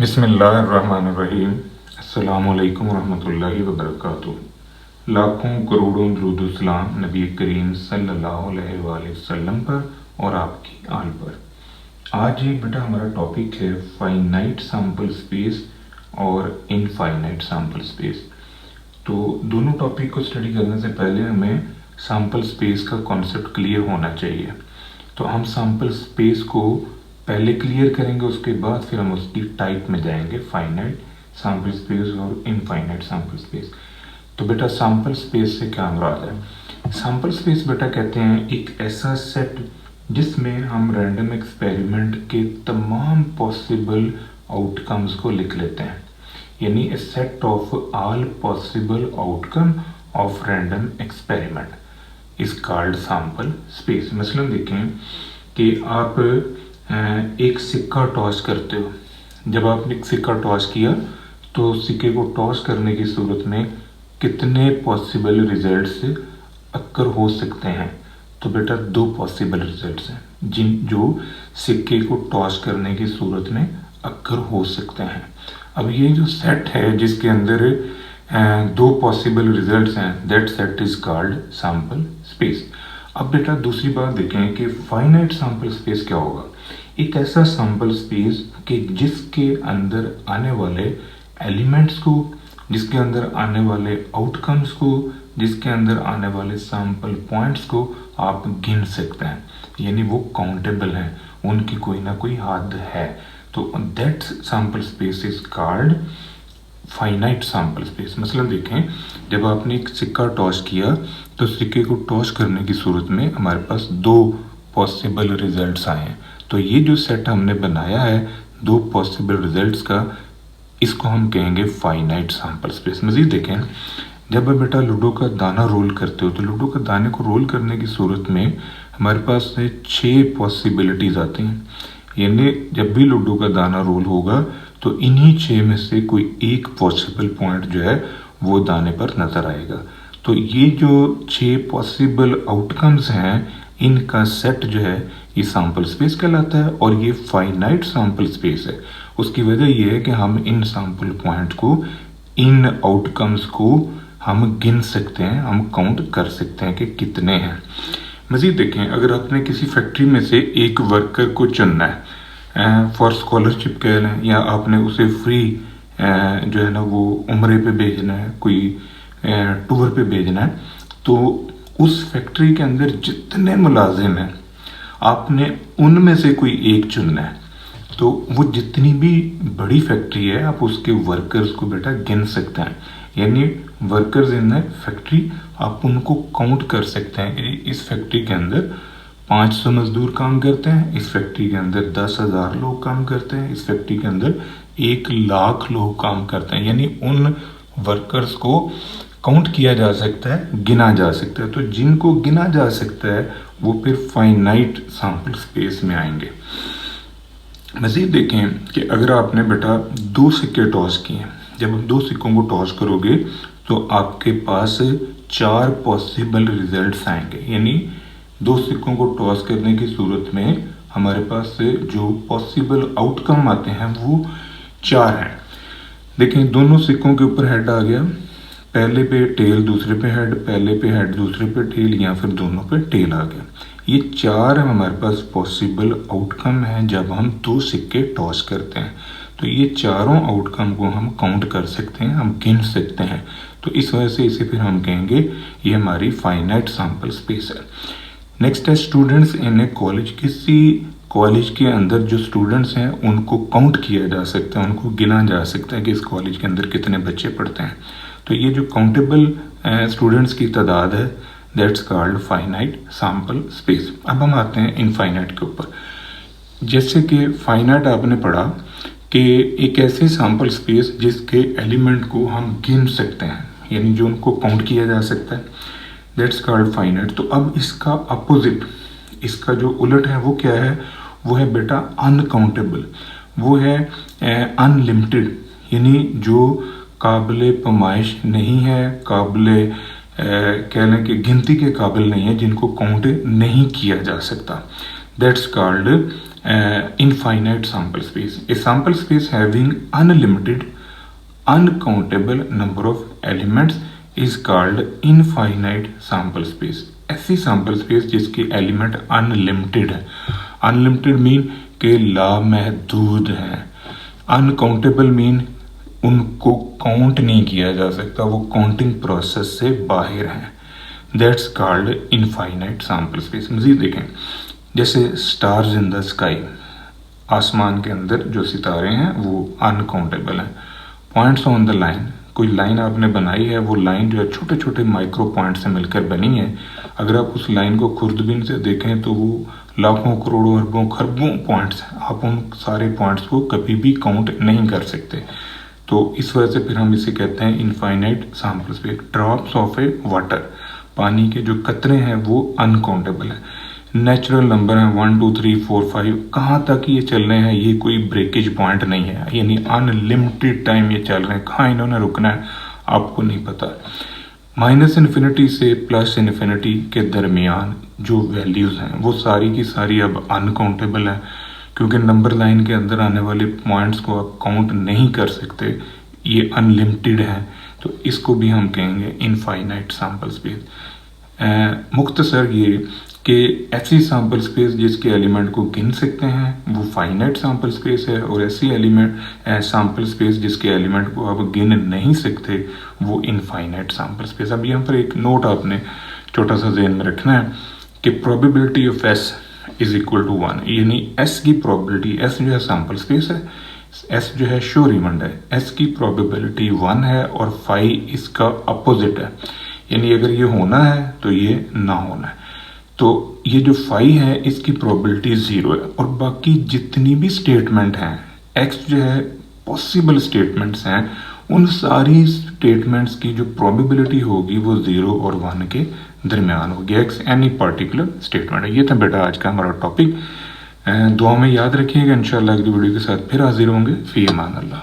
बिस्मिल्लाहिर्रहमानिर्रहीम। अस्सलामुअलैकुम रहमतुल्लाहि व बरकातुहू। लाखों करोड़ों दुरूद सलाम नबी करीम सल्लल्लाहु अलैहि वसल्लम पर और आपकी आल पर। आज ये बेटा हमारा टॉपिक है फाइनाइट सैम्पल स्पेस और इनफाइनाइट सैम्पल स्पेस। तो दोनों टॉपिक को स्टडी करने से पहले हमें सैम्पल स्पेस का कॉन्सेप्ट क्लियर होना चाहिए। तो हम सैम्पल स्पेस को पहले क्लियर करेंगे, उसके बाद फिर हम उसकी टाइप में जाएंगे, फाइनाइट सैम्पल स्पेस और इनफाइनाइट सैम्पल स्पेस। तो बेटा सैम्पल स्पेस से क्या मुराद है? सैम्पल स्पेस बेटा कहते हैं एक ऐसा सेट जिसमें हम रैंडम एक्सपेरिमेंट के तमाम पॉसिबल आउटकम्स को लिख लेते हैं, यानी a set of all possible outcome of random experiment is called sample space. मसलन देखें कि आप एक सिक्का टॉस करते हो। जब आपने एक सिक्का टॉस किया तो सिक्के को टॉस करने की सूरत में कितने पॉसिबल रिजल्ट्स अक्कर हो सकते हैं? तो बेटा दो पॉसिबल रिजल्ट्स हैं जो सिक्के को टॉस करने की सूरत में अक्कर हो सकते हैं। अब ये जो सेट है जिसके अंदर दो पॉसिबल रिजल्ट्स हैं, that set is called sample space. अब बेटा दूसरी बात देखें कि फाइनाइट सैम्पल स्पेस क्या होगा। एक ऐसा सैम्पल स्पेस कि जिसके अंदर आने वाले एलिमेंट्स को, जिसके अंदर आने वाले आउटकम्स को, जिसके अंदर आने वाले सैम्पल पॉइंट्स को आप गिन सकते हैं, यानी वो काउंटेबल हैं, उनकी कोई ना कोई हद है। तो that sample space is called finite sample space. मसलन देखें, जब आपने एक सिक्का टॉस किया तो सिक्के को टॉस करने की सूरत में हमारे पास दो पॉसिबल रिजल्ट्स आए हैं। तो ये जो सेट हमने बनाया है दो पॉसिबल रिजल्ट्स का, इसको हम कहेंगे फाइनाइट सैम्पल स्पेस। मज़ीद देखें, जब आप बेटा लूडो का दाना रोल करते हो तो लूडो का दाने को रोल करने की सूरत में हमारे पास 6 पॉसिबिलिटीज़ आती हैं, यानी जब भी लूडो का दाना रोल होगा तो इन्हीं 6 में से कोई एक पॉसिबल पॉइंट जो है वो दाने पर नज़र आएगा। तो ये जो 6 पॉसिबल आउटकम्स हैं इनका सेट जो है ये सैम्पल स्पेस कहलाता है, और ये फाइनाइट सैम्पल स्पेस है। उसकी वजह ये है कि हम इन सैम्पल पॉइंट को, इन आउटकम्स को हम गिन सकते हैं, हम काउंट कर सकते हैं कि कितने हैं। मज़ीद देखें, अगर आपने किसी फैक्ट्री में से एक वर्कर को चुनना है फॉर स्कॉलरशिप कह लें, या आपने उसे फ्री जो है ना वो उम्रे पे भेजना है, कोई टूर पे भेजना है, तो उस फैक्ट्री के अंदर जितने मुलाजिम हैं आपने उनमें से कोई एक चुनना है। तो वो जितनी भी बड़ी फैक्ट्री है आप उसके वर्कर्स को बेटा गिन सकते हैं, यानी वर्कर्स इन द फैक्ट्री आप उनको काउंट कर सकते हैं कि इस फैक्ट्री के अंदर 500 मजदूर काम करते हैं, इस फैक्ट्री के अंदर 10,000 लोग काम करते हैं, इस फैक्ट्री के अंदर 1,00,000 लोग काम करते हैं, यानी उन वर्कर्स को काउंट किया जा सकता है, गिना जा सकता है। तो जिनको गिना जा सकता है वो फिर फाइनाइट सैम्पल स्पेस में आएंगे। मज़ीद देखें कि अगर आपने बेटा 2 सिक्के टॉस किए, जब आप 2 सिक्कों को टॉस करोगे तो आपके पास 4 पॉसिबल रिजल्ट्स आएंगे, यानी 2 सिक्कों को टॉस करने की सूरत में हमारे पास जो पॉसिबल आउटकम आते हैं वो 4 हैं। देखें, दोनों सिक्कों के ऊपर हेड आ गया, पहले पे टेल दूसरे पे हेड, पहले पे हेड दूसरे पे टेल, या फिर दोनों पे टेल आ गया। ये 4 हमारे पास पॉसिबल आउटकम हैं जब हम 2 सिक्के टॉस करते हैं। तो ये चारों आउटकम को हम काउंट कर सकते हैं, हम गिन सकते हैं। तो इस वजह से इसे फिर हम कहेंगे ये हमारी फाइनाइट सैम्पल स्पेस है। नेक्स्ट है स्टूडेंट्स इन ए कॉलेज। किसी कॉलेज के अंदर जो स्टूडेंट्स हैं उनको काउंट किया जा सकता है, उनको गिना जा सकता है कि इस कॉलेज के अंदर कितने बच्चे पढ़ते हैं। तो ये जो काउंटेबल स्टूडेंट्स की तादाद है that's called finite sample space. अब हम आते हैं इनफाइनाइट के ऊपर। जैसे कि फाइनाइट आपने पढ़ा कि एक ऐसे सैम्पल स्पेस जिसके एलिमेंट को हम गिन सकते हैं, यानी जो उनको काउंट किया जा सकता है, दैट्स कॉल्ड फाइनाइट। तो अब इसका अपोजिट, इसका जो उलट है वो क्या है? वो है बेटा अनकाउंटेबल, वो है अनलिमिटेड, यानी जो काबिल पमाइश नहीं है, काबिल कह लें कि गिनती के काबिल नहीं है, जिनको काउंट नहीं किया जा सकता। That's called infinite sample space. A sample space having unlimited, uncountable number of elements is called infinite sample space. ऐसी sample space जिसके element unlimited है. Unlimited mean के लामहदूद हैं. Uncountable mean उनको काउंट नहीं किया जा सकता, वो काउंटिंग प्रोसेस से बाहर हैं. That's called infinite sample space. मज़ीद देखें, जैसे स्टार्स इन द स्काई, आसमान के अंदर जो सितारे हैं वो अनकाउंटेबल हैं. पॉइंट्स ऑन द लाइन, कोई लाइन आपने बनाई है, वो लाइन जो है छोटे छोटे माइक्रो पॉइंट से मिलकर बनी है. अगर आप उस लाइन को खुर्दबीन से देखें तो वो लाखों करोड़ों अरबों खरबों पॉइंट्स हैं. आप उन सारे पॉइंट्स को कभी भी काउंट नहीं कर सकते. तो इस वजह से फिर हम इसे कहते हैं infinite sample space. Drops of A water, पानी के जो कतरे हैं वो अनकाउंटेबल है. नेचुरल नंबर हैं 1 2 3 4 5, कहाँ तक ये चल रहे हैं, ये कोई ब्रेकेज पॉइंट नहीं है, यानी अनलिमिटेड टाइम ये चल रहे हैं. कहाँ इन्होंने रुकना है आपको नहीं पता. माइनस इन्फिनिटी से प्लस इन्फिनिटी के दरमियान जो वैल्यूज़ हैं वो सारी की सारी अब अनकाउंटेबल हैं, क्योंकि नंबर लाइन के अंदर आने वाले पॉइंट्स को आप काउंट नहीं कर सकते, ये अनलिमिटेड है. तो इसको भी हम कहेंगे इनफाइनाइट सैम्पल स्पेस. मुख्तसर ये कि ऐसी सैम्पल स्पेस जिसके एलिमेंट को गिन सकते हैं वो फाइनाइट सैम्पल स्पेस है, और ऐसी एलिमेंट सैम्पल स्पेस जिसके एलिमेंट को आप गिन नहीं सकते वो इनफाइनाइट सैम्पल स्पेस. अब यहाँ पर एक नोट आपने छोटा सा ज़हन में रखना है कि probability of S is equal to 1, यानी एस की प्रोबेबिलिटी, एस जो है सैम्पल स्पेस है, एस जो है श्योर इवेंट है, एस की प्रोबेबिलिटी 1 है और फाई इसका अपोजिट है. यानी अगर ये होना है तो ये ना होना है. तो ये जो फाई है इसकी प्रोबेबिलिटी 0 है, और बाकी जितनी भी स्टेटमेंट हैं, एक्स जो है पॉसिबल स्टेटमेंट्स हैं, उन सारी स्टेटमेंट्स की जो प्रोबेबिलिटी होगी वो 0 और 1 के दरमियान होगी. एक्स एनी पार्टिकुलर स्टेटमेंट है. ये था बेटा आज का हमारा टॉपिक. दुआ में याद रखिएगा. इंशाल्लाह अगली वीडियो के साथ फिर हाजिर होंगे. फी अमान अल्लाह.